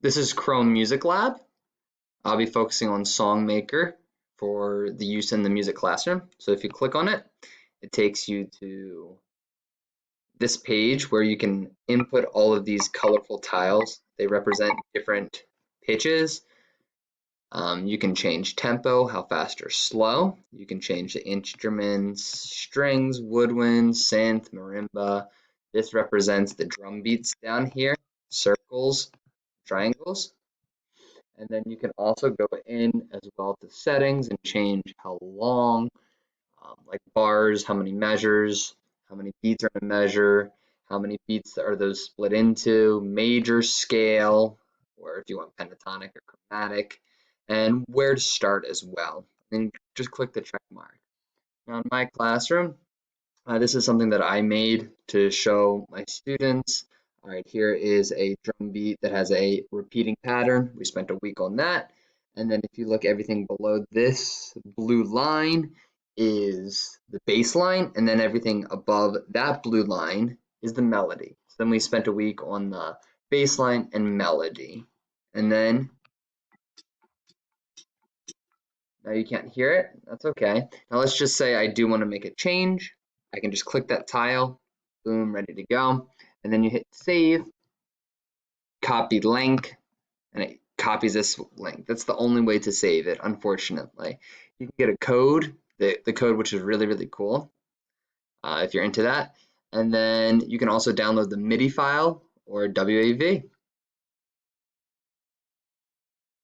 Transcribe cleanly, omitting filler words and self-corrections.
This is Chrome Music Lab. I'll be focusing on SongMaker for the use in the music classroom. So if you click on it, it takes you to this page where you can input all of these colorful tiles. They represent different pitches. You can change tempo, how fast or slow. You can change the instruments, strings, woodwind, synth, marimba. This represents the drum beats down here, circles, triangles. And then you can also go in as well to settings and change how long, like bars, how many measures, how many beats are in a measure, how many beats are those split into, major scale, or if you want pentatonic or chromatic, and where to start as well. And just click the check mark. Now in my classroom, this is something that I made to show my students. All right, here is a drum beat that has a repeating pattern. We spent a week on that. And then if you look everything below this blue line is the bass line, and then everything above that blue line is the melody. So then we spent a week on the bass line and melody. And then, now you can't hear it, that's okay. Now let's just say I do want to make a change. I can just click that tile, boom, ready to go. And then you hit save, copy link, and it copies this link. That's the only way to save it, unfortunately. You can get a code, the code which is really, really cool if you're into that. And then you can also download the MIDI file or WAV.